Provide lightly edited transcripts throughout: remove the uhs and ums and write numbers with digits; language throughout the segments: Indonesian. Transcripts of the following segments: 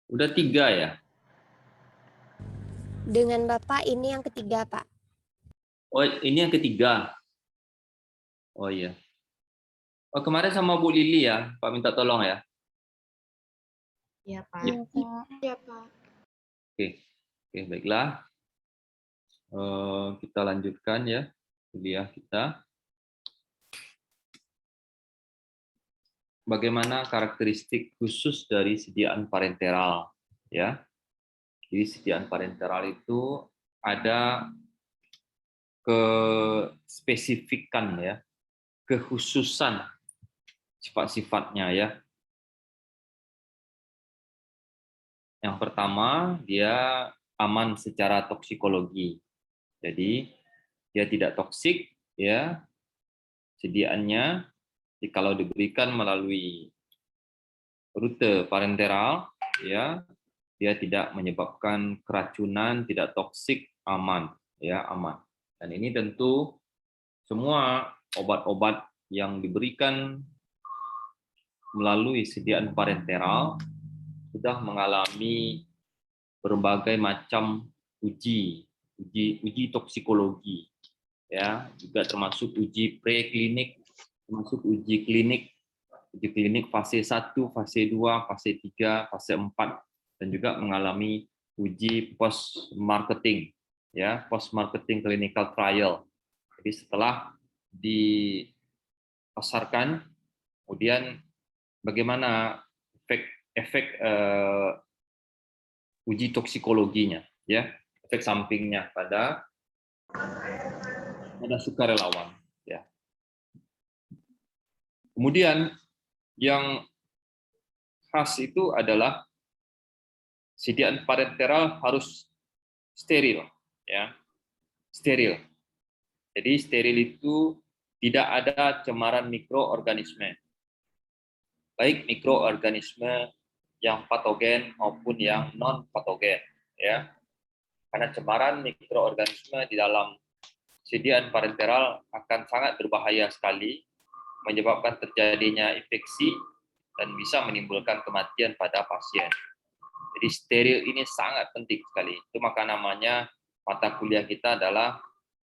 Udah 3 ya? Dengan Bapak ini yang ketiga, Pak. Oh, ini yang ketiga. Oh iya. Oh, kemarin sama Bu Lili ya, Pak minta tolong ya. Iya, Pak. Ya. Iya, Pak. Iya, Pak. Oke, oke baiklah. Kita lanjutkan ya kuliah kita. Bagaimana karakteristik khusus dari sediaan parenteral? Ya, jadi sediaan parenteral itu ada kespesifikan ya, kekhususan sifat-sifatnya ya. Yang pertama, dia aman secara toksikologi. Jadi dia tidak toksik ya, sediaannya kalau diberikan melalui rute parenteral ya, dia tidak menyebabkan keracunan, tidak toksik, aman ya, aman. Dan ini tentu semua obat-obat yang diberikan melalui sediaan parenteral sudah mengalami berbagai macam uji toksikologi ya, juga termasuk uji preklinik, termasuk uji klinik fase 1, fase 2, fase 3, fase 4, dan juga mengalami uji post marketing ya, post marketing clinical trial. Jadi setelah dipasarkan, kemudian bagaimana efek uji toksikologinya ya, efek sampingnya pada sukarelawan ya. Kemudian yang khas itu adalah sediaan parenteral harus steril ya, steril. Jadi steril itu tidak ada cemaran mikroorganisme, baik mikroorganisme yang patogen maupun yang non patogen ya. Karena cemaran mikroorganisme di dalam sediaan parenteral akan sangat berbahaya sekali, menyebabkan terjadinya infeksi dan bisa menimbulkan kematian pada pasien. Jadi steril ini sangat penting sekali. Itu maka namanya mata kuliah kita adalah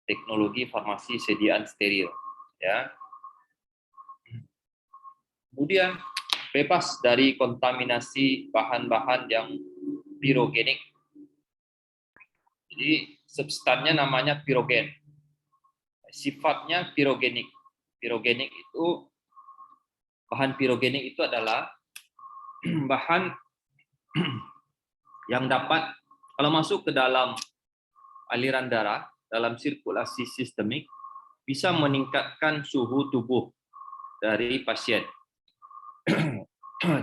teknologi farmasi sediaan steril. Ya. Kemudian bebas dari kontaminasi bahan-bahan yang pirogenik. Jadi substannya namanya pirogen. Sifatnya pirogenik. Pirogenik itu, bahan pirogenik itu adalah bahan yang dapat kalau masuk ke dalam aliran darah, dalam sirkulasi sistemik, bisa meningkatkan suhu tubuh dari pasien.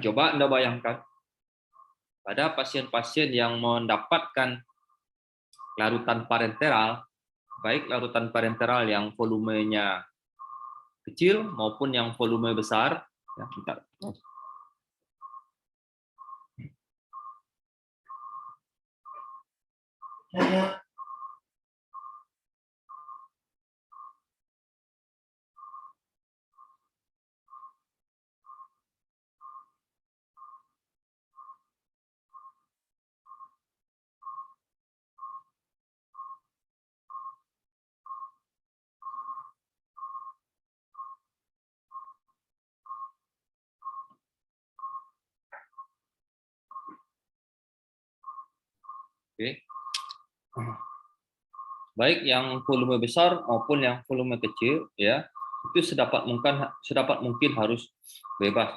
Coba Anda bayangkan, pada pasien-pasien yang mendapatkan larutan parenteral, baik larutan parenteral yang volumenya kecil maupun yang volume besar, ya, bentar. Oke. Baik yang volume besar maupun yang volume kecil ya, itu sedapat mungkin harus bebas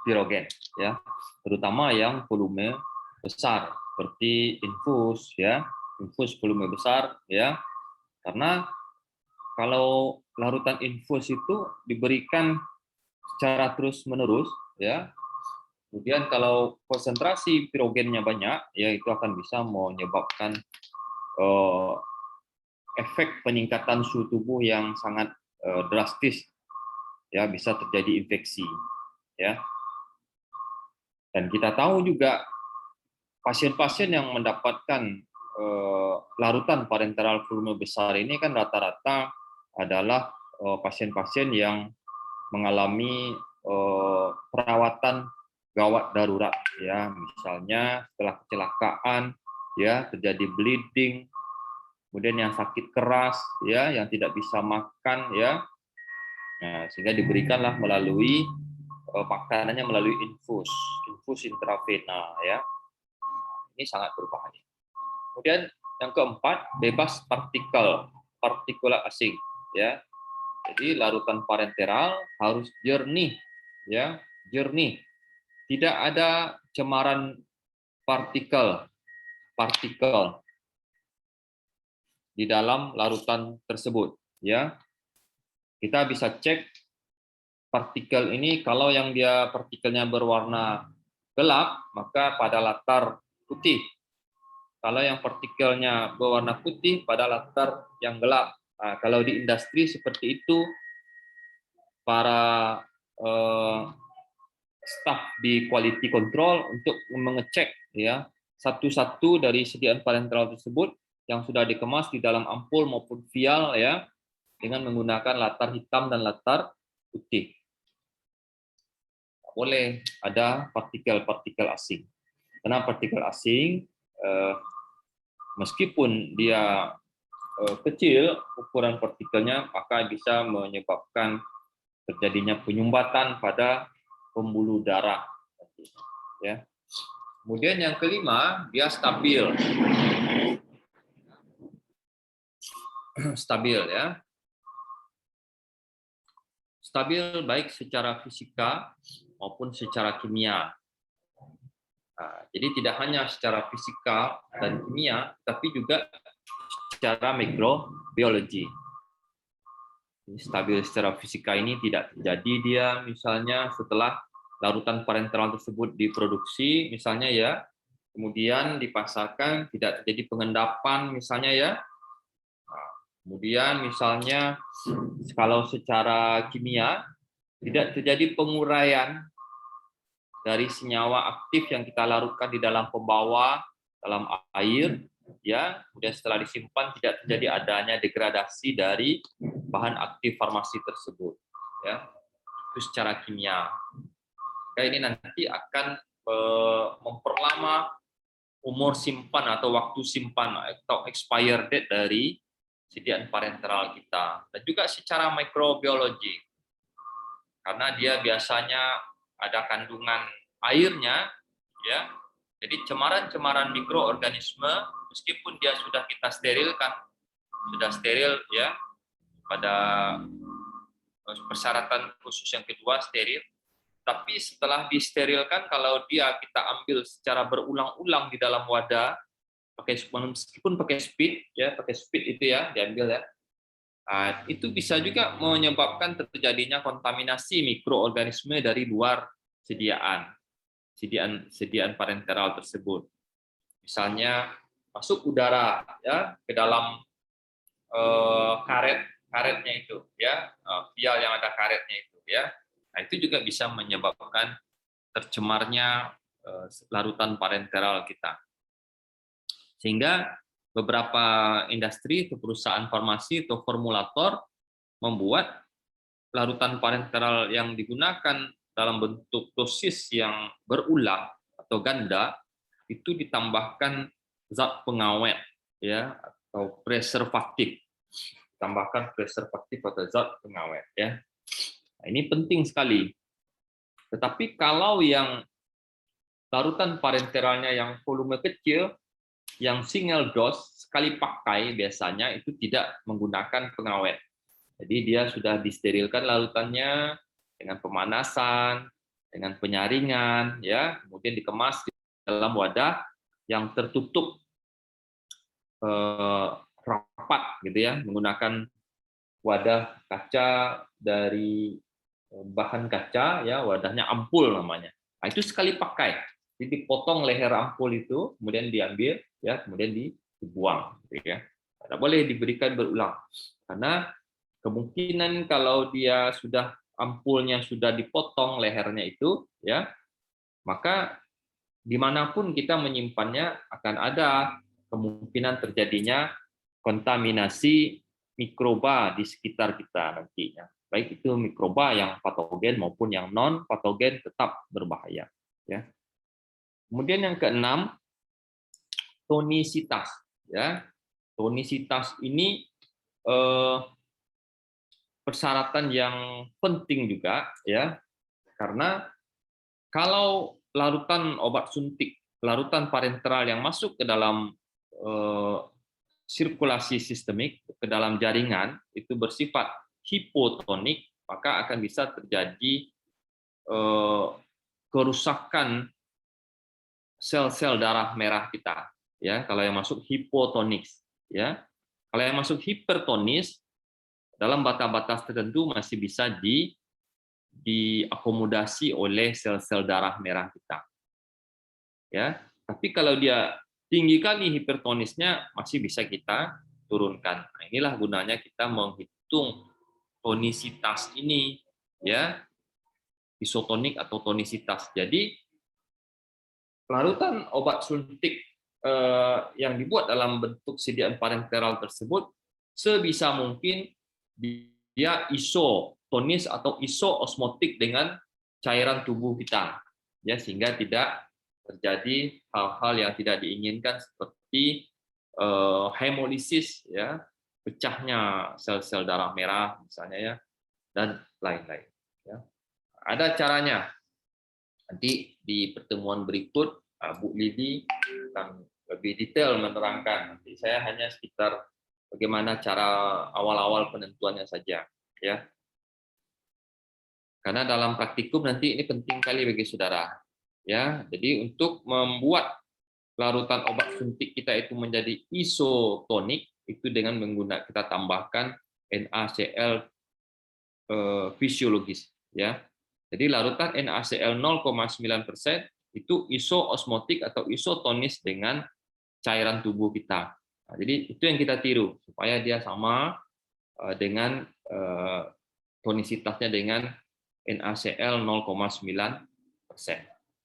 pirogen ya, terutama yang volume besar seperti infus ya, infus volume besar ya, karena kalau larutan infus itu diberikan secara terus menerus ya, kemudian kalau konsentrasi pirogennya banyak ya, itu akan bisa menyebabkan eh, efek peningkatan suhu tubuh yang sangat drastis ya, bisa terjadi infeksi ya. Dan kita tahu juga pasien-pasien yang mendapatkan larutan parenteral volume besar ini kan rata-rata adalah pasien-pasien yang mengalami perawatan gawat darurat, ya, misalnya setelah kecelakaan, ya, terjadi bleeding, kemudian yang sakit keras, ya, yang tidak bisa makan, ya, nah, sehingga diberikanlah melalui makanannya melalui infus intravena, ya, ini sangat berbahaya. Kemudian yang keempat, bebas partikulat asing, ya. Jadi larutan parenteral harus jernih, ya, jernih. Tidak ada cemaran partikel di dalam larutan tersebut, ya. Kita bisa cek partikel ini, kalau yang dia partikelnya berwarna gelap, maka pada latar putih. Kalau yang partikelnya berwarna putih pada latar yang gelap. Nah, kalau di industri seperti itu, para staf di quality control untuk mengecek, ya, satu-satu dari sediaan parenteral tersebut yang sudah dikemas di dalam ampul maupun vial, ya, dengan menggunakan latar hitam dan latar putih. Boleh ada partikel-partikel asing. Karena partikel asing, meskipun dia kecil ukuran partikelnya, maka bisa menyebabkan terjadinya penyumbatan pada pembuluh darah, ya. Kemudian yang kelima, dia stabil. Stabil, ya. Stabil baik secara fisika maupun secara kimia. Nah, jadi tidak hanya secara fisika dan kimia, tapi juga secara mikrobiologi. Stabil secara fisika ini tidak terjadi dia misalnya setelah larutan parenteral tersebut diproduksi, misalnya, ya, kemudian dipasarkan, tidak terjadi pengendapan, misalnya, ya. Nah, kemudian misalnya kalau secara kimia tidak terjadi penguraian dari senyawa aktif yang kita larutkan di dalam pembawa, dalam air, ya, kemudian setelah disimpan tidak terjadi adanya degradasi dari bahan aktif farmasi tersebut, ya, itu secara kimia. Maka ini nanti akan memperlama umur simpan atau waktu simpan atau expire date dari sediaan parenteral kita, dan juga secara mikrobiologi, karena dia biasanya ada kandungan airnya, ya. Jadi cemaran-cemaran mikroorganisme, meskipun dia sudah kita sterilkan, sudah steril, ya, pada persyaratan khusus yang kedua steril, tapi setelah disterilkan, kalau dia kita ambil secara berulang-ulang di dalam wadah, meskipun pakai speed, ya, pakai speed itu, ya, diambil, ya. Nah, itu bisa juga menyebabkan terjadinya kontaminasi mikroorganisme dari luar sediaan parenteral tersebut. Misalnya masuk udara, ya, ke dalam karetnya itu, ya, vial yang ada karetnya itu, ya. Nah, itu juga bisa menyebabkan tercemarnya larutan parenteral kita. Sehingga beberapa industri atau perusahaan farmasi atau formulator membuat larutan parenteral yang digunakan dalam bentuk dosis yang berulang atau ganda itu ditambahkan zat pengawet, ya, atau preservatif. Tambahkan preservatif atau zat pengawet, ya. Nah, ini penting sekali. Tetapi kalau yang larutan parenteralnya yang volume kecil, yang single dose sekali pakai, biasanya itu tidak menggunakan pengawet. Jadi dia sudah disterilkan larutannya dengan pemanasan, dengan penyaringan, ya, kemudian dikemas di dalam wadah yang tertutup rapat, gitu, ya, menggunakan wadah kaca dari bahan kaca, ya, wadahnya ampul namanya. Nah, itu sekali pakai. Jadi dipotong leher ampul itu, kemudian diambil, ya, kemudian dibuang, gitu, ya. Tidak boleh diberikan berulang, karena kemungkinan kalau dia sudah ampulnya sudah dipotong lehernya itu, ya, maka dimanapun kita menyimpannya akan ada kemungkinan terjadinya kontaminasi mikroba di sekitar kita nantinya. Baik itu mikroba yang patogen maupun yang non patogen tetap berbahaya. Ya. Kemudian yang keenam, tonisitas. Ya, tonisitas ini persyaratan yang penting juga, ya, karena kalau larutan obat suntik, larutan parenteral yang masuk ke dalam sirkulasi sistemik, ke dalam jaringan, itu bersifat hipotonik, maka akan bisa terjadi kerusakan sel-sel darah merah kita. Ya, kalau yang masuk hipotonis, ya. Kalau yang masuk hipertonis, dalam batas-batas tertentu masih bisa diakomodasi oleh sel-sel darah merah kita. Ya, tapi kalau dia tinggi kali hipertonisnya masih bisa kita turunkan. Nah, inilah gunanya kita menghitung tonisitas ini, ya, isotonik atau tonisitas. Jadi larutan obat suntik yang dibuat dalam bentuk sediaan parenteral tersebut sebisa mungkin dia isotonis atau isoosmotik dengan cairan tubuh kita, ya, sehingga tidak terjadi hal-hal yang tidak diinginkan seperti hemolisis, ya, pecahnya sel-sel darah merah misalnya, ya, dan lain-lain. Ya. Ada caranya. Nanti di pertemuan berikut Bu Lidi akan lebih detail menerangkan. Nanti saya hanya sekitar bagaimana cara awal-awal penentuannya saja, ya. Karena dalam praktikum nanti ini penting kali bagi saudara, ya. Jadi untuk membuat larutan obat suntik kita itu menjadi isotonik itu dengan menggunakan kita tambahkan NaCl fisiologis, ya. Jadi larutan NaCl 0,9% itu isoosmotik atau isotonis dengan cairan tubuh kita. Nah, jadi itu yang kita tiru supaya dia sama dengan tonisitasnya dengan NaCl 0,9%.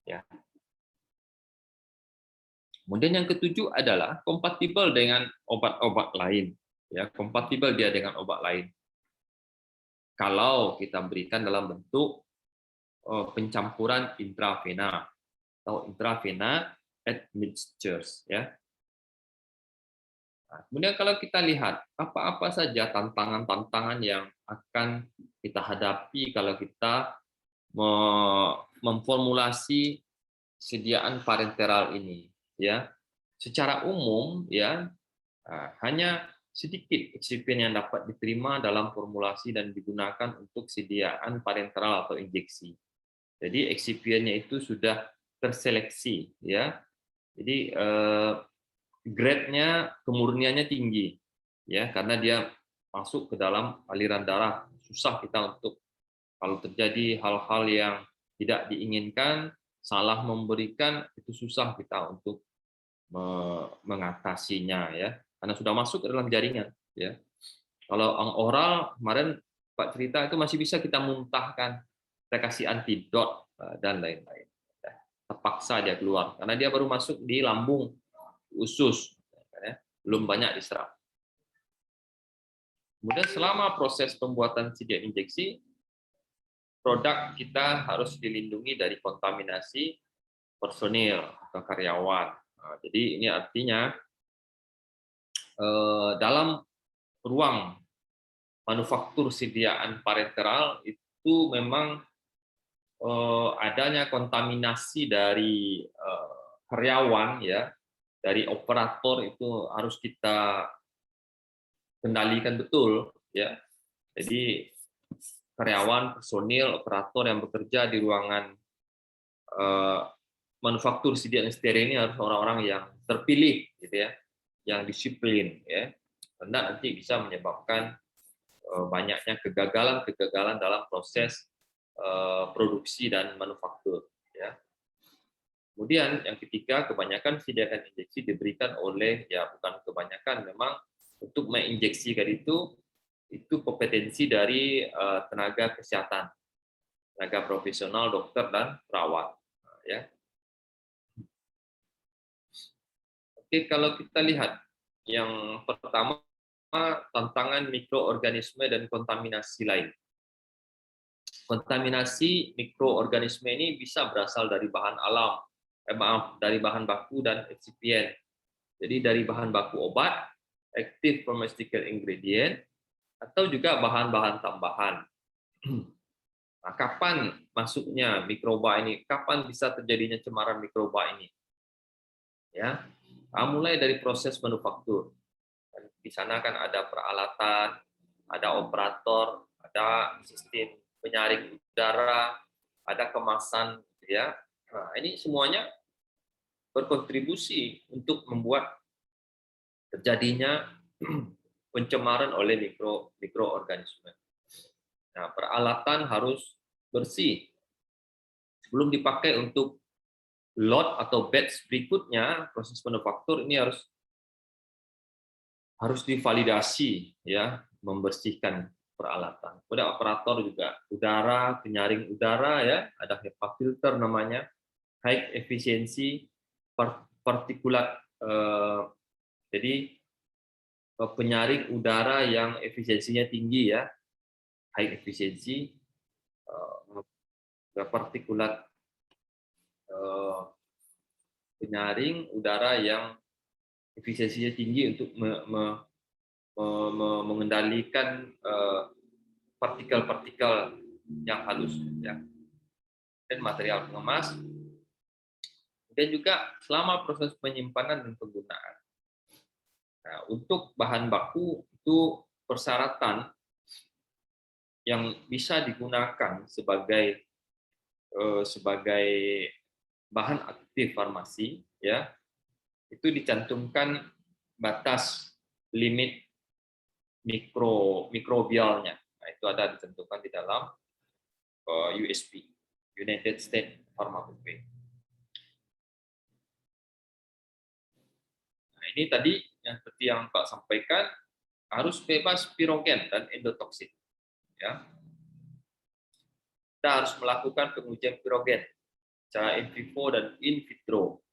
Ya. Kemudian yang ketujuh adalah kompatibel dengan obat-obat lain. Ya, kompatibel dia dengan obat lain. Kalau kita berikan dalam bentuk pencampuran intravena atau intravena admixtures, ya. Nah, kemudian kalau kita lihat apa-apa saja tantangan-tantangan yang akan kita hadapi kalau kita memformulasi sediaan parenteral ini, ya. Secara umum, ya, hanya sedikit eksipien yang dapat diterima dalam formulasi dan digunakan untuk sediaan parenteral atau injeksi. Jadi eksipiennya itu sudah terseleksi, ya. Jadi grade-nya, kemurniannya tinggi, ya, karena dia masuk ke dalam aliran darah. Susah kita untuk kalau terjadi hal-hal yang tidak diinginkan, salah memberikan, itu susah kita untuk mengatasinya, ya, karena sudah masuk ke dalam jaringan, ya. Kalau yang oral kemarin Pak cerita itu masih bisa kita muntahkan, kita kasih antidot dan lain-lain. Terpaksa dia keluar karena dia baru masuk di lambung usus, ya, belum banyak diserap. Kemudian selama proses pembuatan sediaan injeksi, produk kita harus dilindungi dari kontaminasi personil atau karyawan. Nah, jadi ini artinya dalam ruang manufaktur sediaan parenteral itu memang adanya kontaminasi dari karyawan, ya, dari operator itu harus kita kendalikan betul, ya. Jadi karyawan, personil, operator yang bekerja di ruangan manufaktur sediaan steril ini harus orang-orang yang terpilih, gitu ya, yang disiplin, ya, karena nanti bisa menyebabkan banyaknya kegagalan dalam proses produksi dan manufaktur, ya. Kemudian yang ketiga, kebanyakan sediaan injeksi diberikan oleh, ya, bukan kebanyakan, memang untuk menginjeksikan itu kompetensi dari tenaga kesehatan, tenaga profesional, dokter dan perawat, ya. Oke, kalau kita lihat yang pertama, tantangan mikroorganisme dan kontaminasi lain. Kontaminasi mikroorganisme ini bisa berasal dari bahan alam, dari bahan baku dan eksipien. Jadi dari bahan baku obat, active pharmaceutical ingredient, atau juga bahan-bahan tambahan. Nah, kapan masuknya mikroba ini? Kapan bisa terjadinya cemaran mikroba ini? Ya, mulai dari proses manufaktur. Di sana kan ada peralatan, ada operator, ada sistem penyaring udara, ada kemasan, ya. Nah, ini semuanya berkontribusi untuk membuat terjadinya pencemaran oleh mikroorganisme. Nah, peralatan harus bersih sebelum dipakai untuk lot atau batch berikutnya. Proses manufaktur ini harus divalidasi, ya, membersihkan peralatan. Kemudian operator juga udara, penyaring udara, ya, ada HEPA filter namanya, high efficiency partikulat, jadi penyaring udara yang efisiensinya tinggi, ya, high efficiency partikulat, penyaring udara yang efisiensinya tinggi untuk mengendalikan partikel-partikel yang halus, ya, dan material pengemas. Dan juga selama proses penyimpanan dan penggunaan. Nah, untuk bahan baku itu persyaratan yang bisa digunakan sebagai bahan aktif farmasi, ya, itu dicantumkan batas limit mikrobialnya. Nah, itu ada ditentukan di dalam USP, United States Pharmacopoeia. Nah, ini tadi yang seperti yang Pak sampaikan, harus bebas pirogen dan endotoksin, ya. Kita harus melakukan pengujian pirogen secara in vivo dan in vitro.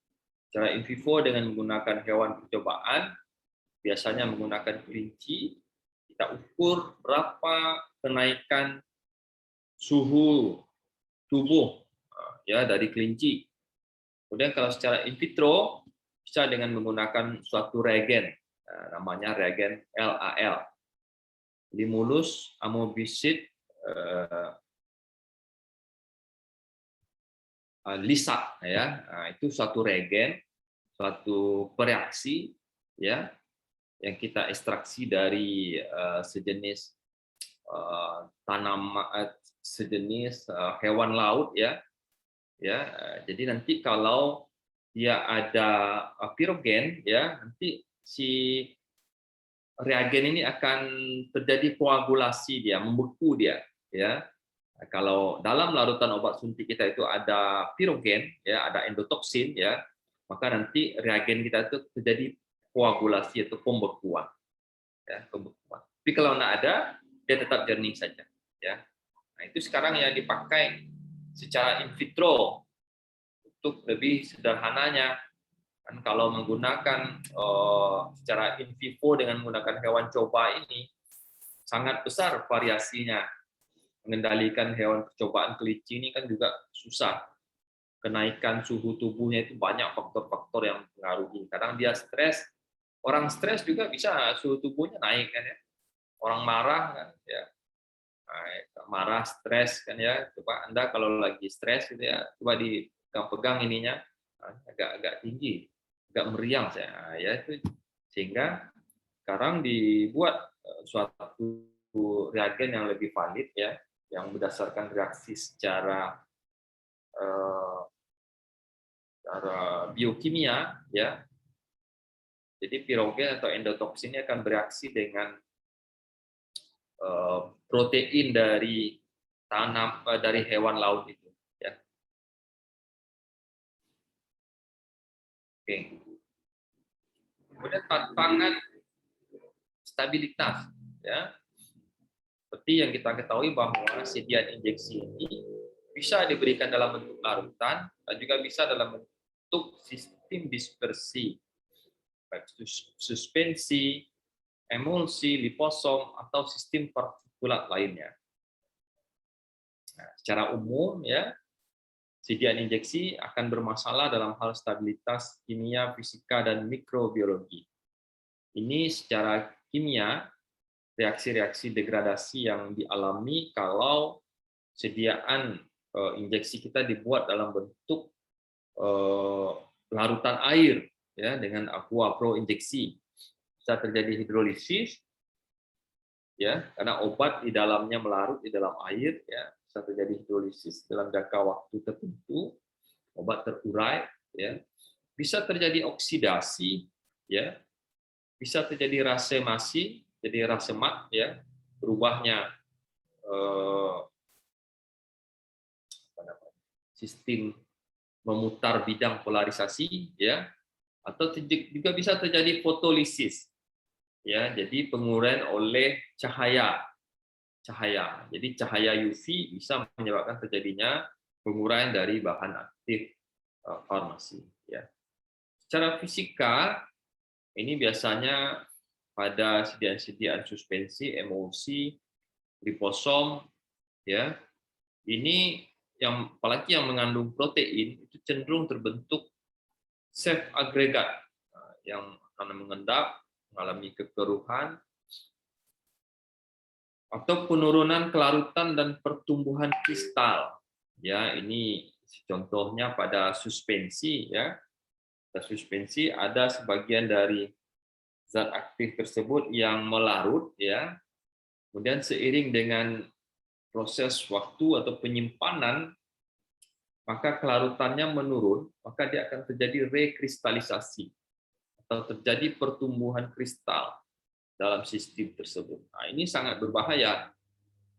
Secara in vivo dengan menggunakan hewan percobaan, biasanya menggunakan kelinci. Kita ukur berapa kenaikan suhu tubuh, ya, dari kelinci. Kemudian kalau secara in vitro bisa dengan menggunakan suatu reagen, namanya reagen LAL, Limulus amobicid lisa, ya. Nah, itu suatu reagen, suatu reaksi, ya, yang kita ekstraksi dari sejenis sejenis hewan laut, ya. Jadi nanti kalau dia ada pirogen, ya, nanti si reagen ini akan terjadi koagulasi, dia membeku, dia, ya. Nah, kalau dalam larutan obat suntik kita itu ada pirogen, ya, ada endotoksin, ya, maka nanti reagen kita itu terjadi koagulasi atau pembekuan, ya, pembekuan. Tapi kalau tidak ada, dia tetap jernih saja, ya. Nah, itu sekarang yang dipakai secara in vitro. Untuk lebih sederhananya, kan kalau menggunakan secara in vivo dengan menggunakan hewan coba ini sangat besar variasinya. Mengendalikan hewan percobaan kelinci ini kan juga susah. Kenaikan suhu tubuhnya itu banyak faktor-faktor yang mempengaruhi. Kadang dia stres, orang stres juga bisa suhu tubuhnya naik, kan, ya. Orang marah, kan, ya, marah, stres, kan, ya. Coba Anda kalau lagi stres gitu, ya, coba dipegang ininya, agak tinggi, agak meriang saya, ya, itu sehingga sekarang dibuat suatu reagen yang lebih valid, ya, yang berdasarkan reaksi secara biokimia, ya. Jadi pirogen atau endotoksin ini akan bereaksi dengan protein dari dari hewan laut itu, ya. Oke. Kemudian tantangan stabilitas, ya. Seperti yang kita ketahui bahwa sediaan injeksi ini bisa diberikan dalam bentuk larutan dan juga bisa dalam bentuk sistem dispersi, baik suspensi, emulsi, liposom, atau sistem partikulat lainnya. Nah, secara umum ya, sediaan injeksi akan bermasalah dalam hal stabilitas kimia, fisika, dan mikrobiologi. Ini secara kimia, reaksi-reaksi degradasi yang dialami kalau sediaan injeksi kita dibuat dalam bentuk larutan air ya dengan aqua pro injeksi. Bisa terjadi hidrolisis ya, karena obat di dalamnya melarut di dalam air ya, bisa terjadi hidrolisis dalam jangka waktu tertentu, obat terurai ya. Bisa terjadi oksidasi ya, bisa terjadi rasemasi, jadi rasemat ya, berubahnya sistem memutar bidang polarisasi ya, atau juga bisa terjadi fotolisis ya, jadi penguraian oleh cahaya. Jadi cahaya UV bisa menyebabkan terjadinya penguraian dari bahan aktif farmasi ya. Secara fisika ini biasanya pada sediaan-sediaan suspensi, emulsi, liposom ya. Ini yang apalagi yang mengandung protein itu cenderung terbentuk self agregat yang akan mengendap, mengalami kekeruhan atau penurunan kelarutan dan pertumbuhan kristal. Ya, ini contohnya pada suspensi ya. Pada suspensi ada sebagian dari zat aktif tersebut yang melarut ya. Kemudian seiring dengan proses waktu atau penyimpanan, maka kelarutannya menurun, maka dia akan terjadi rekristalisasi atau terjadi pertumbuhan kristal dalam sistem tersebut. Nah, ini sangat berbahaya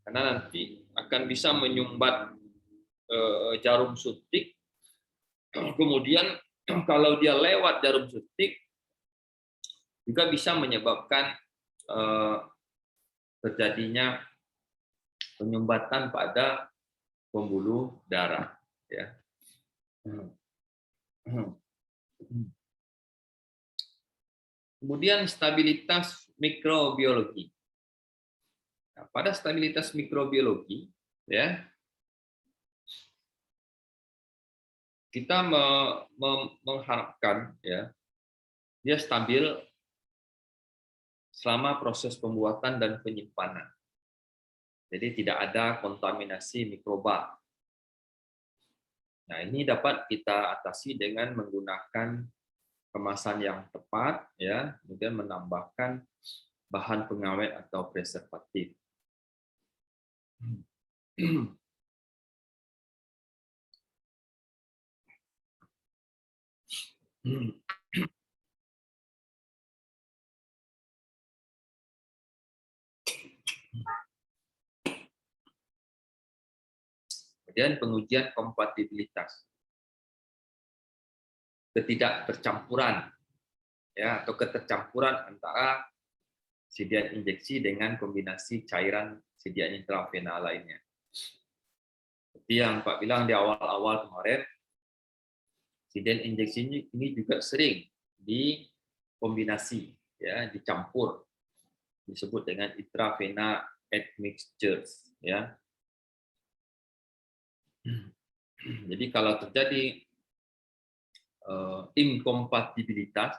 karena nanti akan bisa menyumbat jarum suntik. Kemudian kalau dia lewat jarum suntik juga bisa menyebabkan terjadinya penyumbatan pada pembuluh darah ya. Kemudian stabilitas mikrobiologi. Nah, pada stabilitas mikrobiologi ya, kita mengharapkan ya dia stabil selama proses pembuatan dan penyimpanan. Jadi tidak ada kontaminasi mikroba. Nah, ini dapat kita atasi dengan menggunakan kemasan yang tepat ya, kemudian menambahkan bahan pengawet atau preservatif. Kemudian pengujian kompatibilitas, ketidaktercampuran ya, atau ketercampuran antara sediaan injeksi dengan kombinasi cairan sediaan intravena lainnya. Seperti yang Pak bilang di awal-awal kemarin, sediaan injeksi ini juga sering dikombinasi ya, dicampur, disebut dengan intravena admixtures ya. Jadi kalau terjadi inkompatibilitas,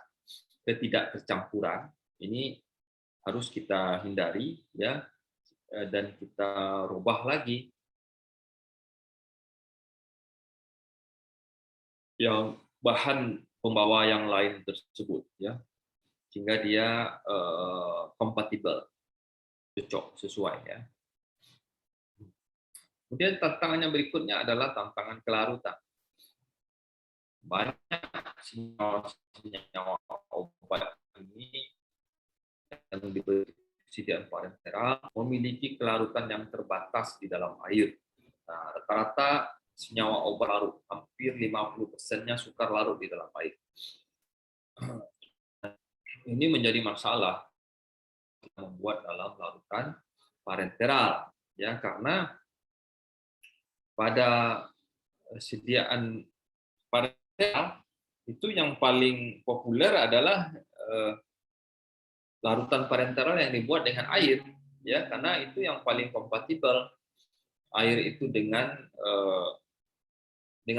ketidaktercampuran, ini harus kita hindari ya, dan kita rubah lagi yang bahan pembawa yang lain tersebut ya, sehingga dia kompatibel, cocok, sesuai ya. Kemudian tantangannya berikutnya adalah tantangan kelarutan. Banyak senyawa obat ini yang diberi sediaan parenteral memiliki kelarutan yang terbatas di dalam air. Nah, rata-rata senyawa obat larut, hampir 50%-nya sukar larut di dalam air. Ini menjadi masalah membuat dalam larutan parenteral ya, karena pada sediaan parenteral itu yang paling populer adalah larutan parenteral yang dibuat dengan air ya, karena itu yang paling kompatibel. air itu dengan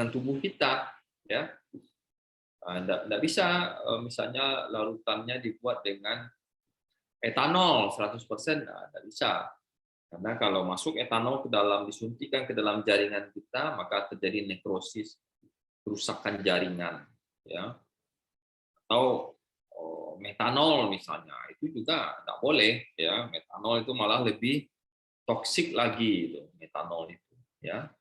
tubuh kita, ya. Nggak bisa misalnya larutannya dibuat dengan etanol 100%, nggak bisa. Karena kalau masuk etanol ke dalam, disuntikan ke dalam jaringan kita, maka terjadi nekrosis, kerusakan jaringan, ya. Atau metanol misalnya, itu juga nggak boleh, ya. Metanol itu malah lebih toksik lagi, itu metanol itu, ya.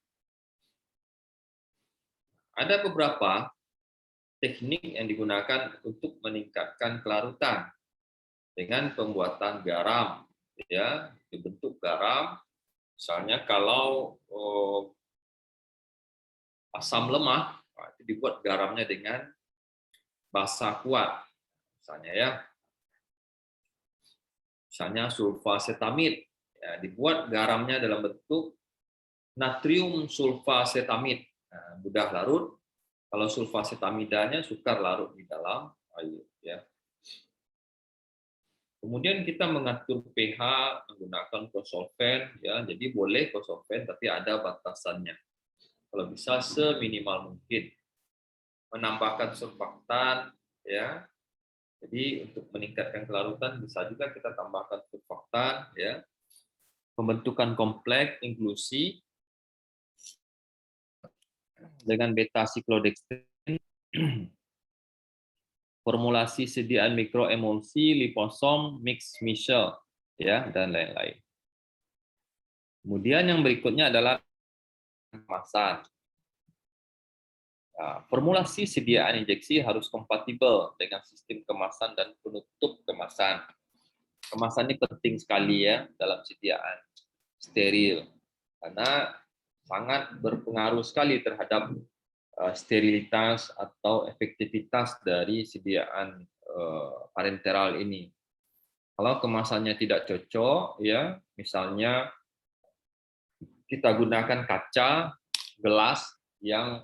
Ada beberapa teknik yang digunakan untuk meningkatkan kelarutan dengan pembuatan garam, ya, dibentuk garam. Misalnya kalau asam lemah, itu dibuat garamnya dengan basa kuat, misalnya, ya. Misalnya sulfasetamid, ya, dibuat garamnya dalam bentuk natrium sulfasetamid, nah, mudah larut. Kalau sulfasetamidanya sukar larut di dalam air, ya. Kemudian kita mengatur pH menggunakan kosolven, ya. Jadi boleh kosolven tapi ada batasannya. Kalau bisa seminimal mungkin. Menambahkan surfaktan, ya. Jadi untuk meningkatkan kelarutan bisa juga kita tambahkan surfaktan, ya. Pembentukan kompleks inklusi dengan beta siklodextrin, formulasi sediaan mikroemulsi, liposom, mix Michel, ya, dan lain-lain. Kemudian yang berikutnya adalah kemasan. Nah, formulasi sediaan injeksi harus kompatibel dengan sistem kemasan dan penutup kemasan. Kemasan ini penting sekali, ya, dalam sediaan steril, karena sangat berpengaruh sekali terhadap sterilitas atau efektivitas dari sediaan parenteral ini. Kalau kemasannya tidak cocok, ya, misalnya kita gunakan kaca, gelas yang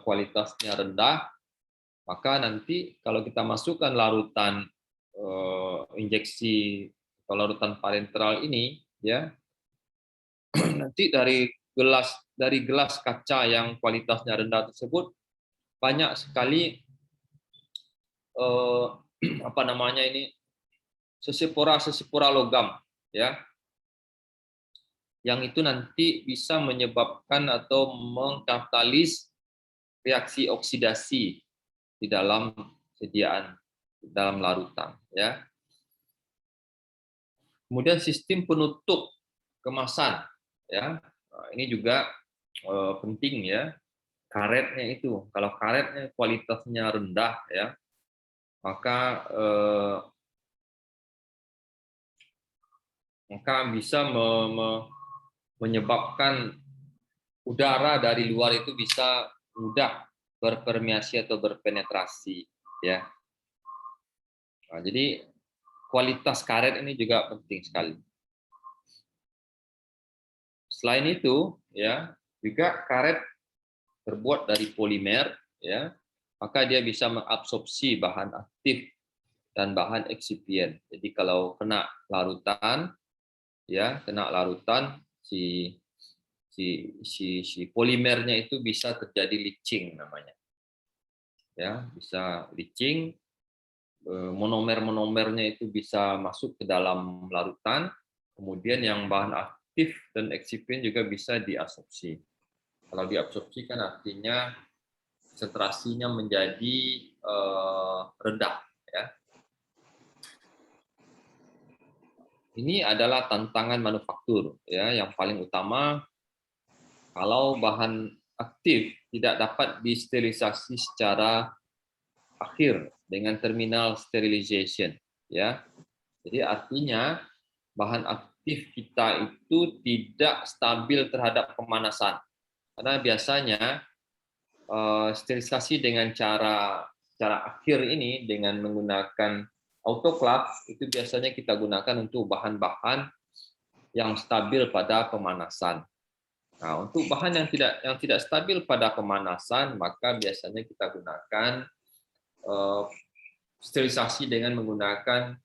kualitasnya rendah, maka nanti kalau kita masukkan larutan injeksi atau larutan parenteral ini, ya, nanti dari gelas kaca yang kualitasnya rendah tersebut banyak sekali sesipora logam, ya, yang itu nanti bisa menyebabkan atau mengkatalis reaksi oksidasi di dalam sediaan, di dalam larutan, ya. Kemudian sistem penutup kemasan, ya. Nah, ini juga penting, ya. Karetnya itu, kalau karetnya kualitasnya rendah, ya, maka bisa menyebabkan udara dari luar itu bisa mudah berpermeasi atau berpenetrasi, ya. Nah, jadi kualitas karet ini juga penting sekali. Selain itu, ya, juga karet terbuat dari polimer, ya, maka dia bisa mengabsorpsi bahan aktif dan bahan eksipien. Jadi kalau kena larutan, ya, si polimernya itu bisa terjadi leaching namanya, ya, bisa leaching, monomernya itu bisa masuk ke dalam larutan, kemudian yang bahan aktif dan eksipien juga bisa diabsorpsi. Kalau diabsorpsi kan artinya konsentrasinya menjadi rendah, ya. Ini adalah tantangan manufaktur, ya, yang paling utama. Kalau bahan aktif tidak dapat disterilisasi secara akhir dengan terminal sterilization, ya. Jadi artinya bahan aktif kita itu tidak stabil terhadap pemanasan. Karena biasanya sterilisasi dengan cara akhir ini dengan menggunakan autoclave itu biasanya kita gunakan untuk bahan-bahan yang stabil pada pemanasan. Nah, untuk bahan yang tidak stabil pada pemanasan, maka biasanya kita gunakan sterilisasi dengan menggunakan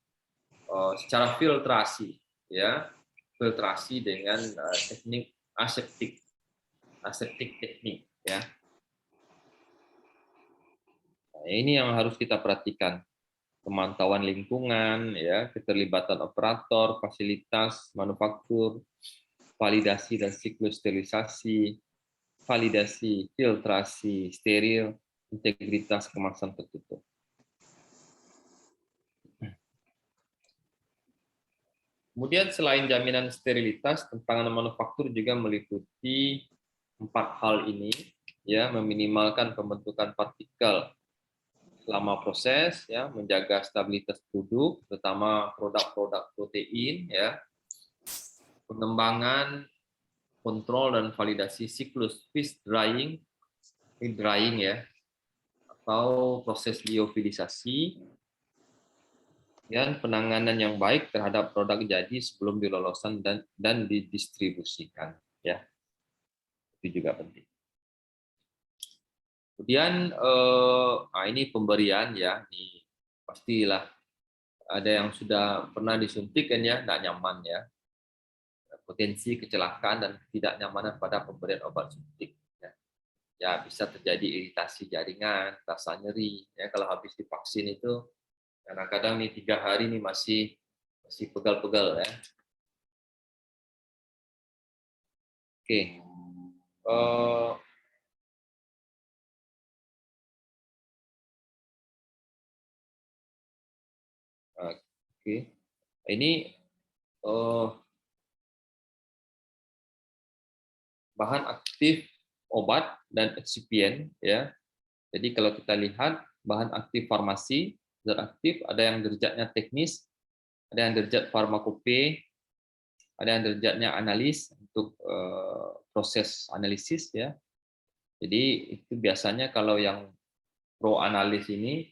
secara filtrasi, ya, filtrasi dengan teknik aseptik teknik, ya. Nah, ini yang harus kita perhatikan. Pemantauan lingkungan, ya, keterlibatan operator, fasilitas, manufaktur, validasi dan siklus sterilisasi, validasi, filtrasi, steril, integritas kemasan tertutup. Kemudian selain jaminan sterilitas, tantangan manufaktur juga meliputi 4 hal ini, ya, meminimalkan pembentukan partikel selama proses, ya, menjaga stabilitas produk, terutama produk-produk protein, ya, pengembangan, kontrol dan validasi siklus fish drying, ya, atau proses liofilisasi, dan penanganan yang baik terhadap produk jadi sebelum diloloskan dan didistribusikan, ya. Itu juga penting. Kemudian ini pemberian, ya, ini pastilah ada yang sudah pernah disuntik kan, ya, nggak nyaman, ya, potensi kecelakaan dan ketidaknyamanan pada pemberian obat suntik, ya. Ya, bisa terjadi iritasi jaringan, rasa nyeri, ya, kalau habis divaksin itu kadang-kadang nih 3 hari nih masih pegal-pegal, ya. Oke. Oke. Ini bahan aktif obat dan eksipien, ya. Jadi kalau kita lihat bahan aktif farmasi, zat aktif ada yang derajatnya teknis, ada yang derajat farmakope, ada yang derajatnya analis untuk proses analisis, ya. Jadi itu biasanya kalau yang pro analis ini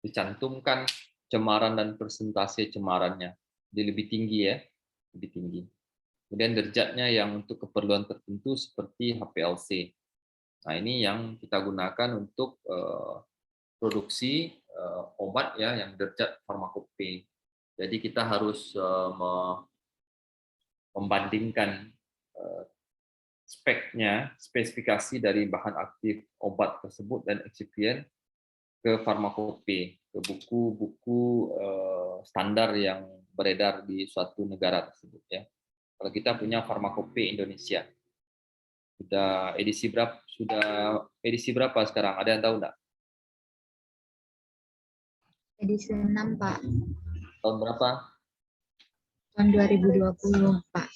dicantumkan cemaran dan persentase cemarannya, jadi lebih tinggi, ya, lebih tinggi. Kemudian derajatnya yang untuk keperluan tertentu seperti HPLC. Nah, ini yang kita gunakan untuk produksi obat, ya, yang derajat farmakope. Jadi kita harus membandingkan speknya, spesifikasi dari bahan aktif obat tersebut dan eksipien ke farmakope, ke buku-buku standar yang beredar di suatu negara tersebut, ya. Kalau kita punya farmakope Indonesia, sudah edisi berapa sekarang? Ada yang tahu nggak? Edisi 6, Pak. Tahun berapa? Tahun 2020, Pak.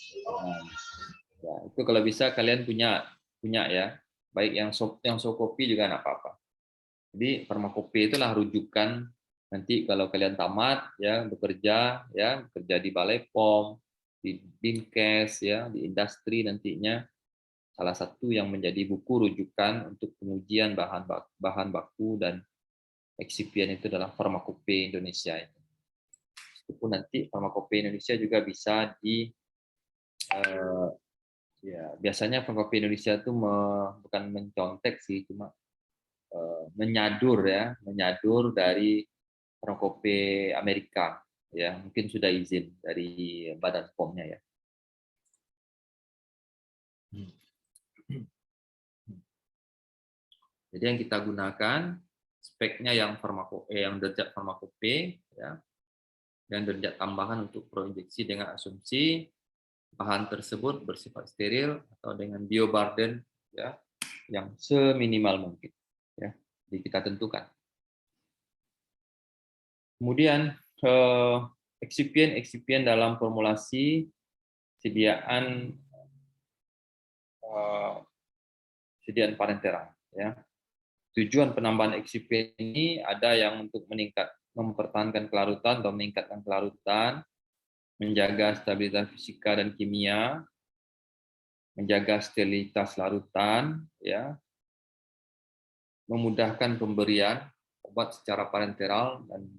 Ya, itu kalau bisa kalian punya, ya. Baik yang soft copy juga nggak apa-apa. Jadi farmakope itulah rujukan nanti kalau kalian tamat, ya, bekerja di Balai POM, di Dinkes, ya, di industri nantinya. Salah satu yang menjadi buku rujukan untuk pengujian bahan baku dan eksipien itu adalah farmakope Indonesia. Meskipun nanti farmakope Indonesia juga bisa ya, biasanya farmakope Indonesia itu bukan mencontek sih, cuma menyadur dari farmakope Amerika, ya, mungkin sudah izin dari Badan POM-nya, ya. Jadi yang kita gunakan speknya yang derajat farmakope, ya, dan derajat tambahan untuk proinjeksi dengan asumsi bahan tersebut bersifat steril atau dengan bioburden, ya, yang seminimal mungkin, ya. Jadi kita tentukan. Kemudian eksipien dalam formulasi sediaan parenteral, ya. Tujuan penambahan eksipien ini ada yang untuk mempertahankan kelarutan atau meningkatkan kelarutan, menjaga stabilitas fisika dan kimia, menjaga sterilitas larutan, ya, memudahkan pemberian obat secara parenteral dan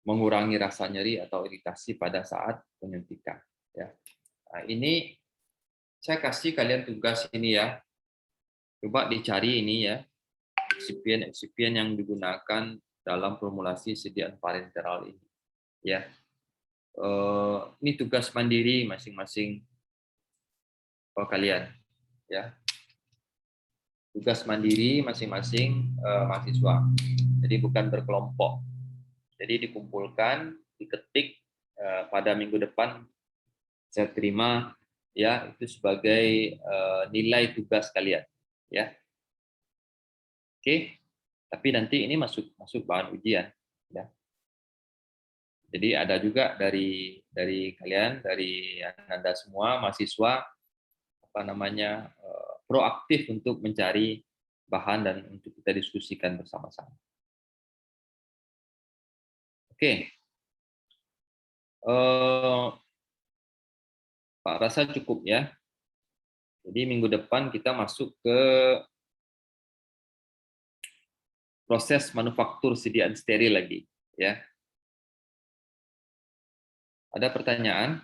mengurangi rasa nyeri atau iritasi pada saat penyuntikan, ya. Nah, ini saya kasih kalian tugas ini, ya. Coba dicari ini, ya, eksipien yang digunakan dalam formulasi sediaan parenteral ini, ya. Ini tugas mandiri masing-masing kalian, ya. Tugas mandiri masing-masing mahasiswa. Jadi bukan berkelompok. Jadi dikumpulkan, diketik pada minggu depan saya terima ya itu sebagai nilai tugas kalian, ya. Oke. Tapi nanti ini masuk bahan ujian, ya. Jadi ada juga dari kalian, dari Anda semua mahasiswa proaktif untuk mencari bahan dan untuk kita diskusikan bersama-sama. Oke. Pak rasa cukup ya. Jadi minggu depan kita masuk ke proses manufaktur sediaan steril lagi, ya. Ada pertanyaan?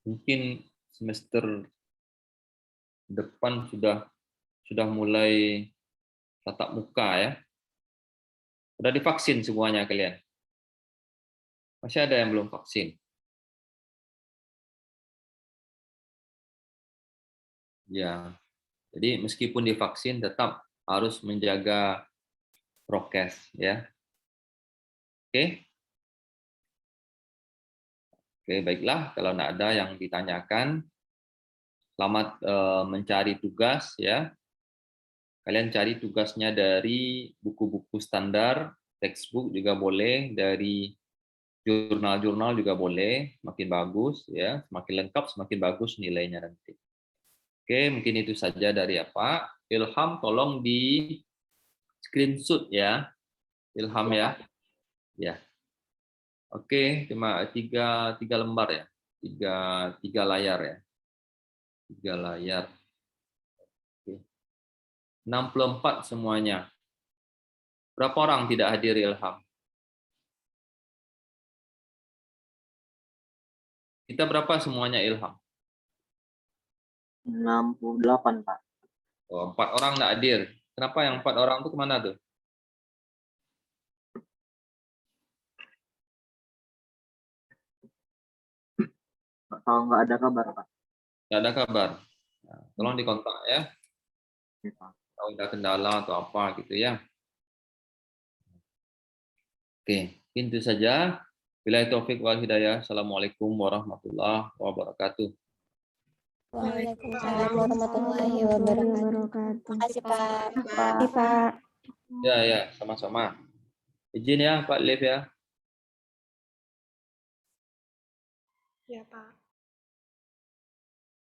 Mungkin semester depan sudah mulai tatap muka ya. Sudah divaksin semuanya kalian? Masih ada yang belum vaksin? Ya. Jadi meskipun divaksin tetap harus menjaga prokes ya. Oke. Oke, baiklah kalau tidak ada yang ditanyakan. Selamat mencari tugas ya. Kalian cari tugasnya dari buku-buku standar, textbook juga boleh, dari jurnal-jurnal juga boleh, makin bagus ya, semakin lengkap semakin bagus nilainya nanti. Oke, mungkin itu saja dari Ilham, tolong di screenshot ya, Ilham ya. Ya. Oke, cuma tiga lembar ya, tiga layar ya, 3 layar. Oke. 64 semuanya. Berapa orang tidak hadir Ilham? Kita berapa semuanya Ilham? 68, Pak. Oh, 4 orang tidak hadir. Kenapa yang 4 orang itu kemana tuh? Kalau nggak ada kabar, Pak. Nggak ada kabar. Nah, tolong dikontak ya. Ya, Pak. Kalau ada kendala atau apa gitu ya. Oke, itu saja. Billahi taufik wal hidayah. Assalamualaikum warahmatullahi wabarakatuh. Waalaikumsalam warahmatullahi wabarakatuh. Terima kasih Pak. Terima Pak. Ya, sama-sama. Izin ya Pak Liv ya. Ya, Pak.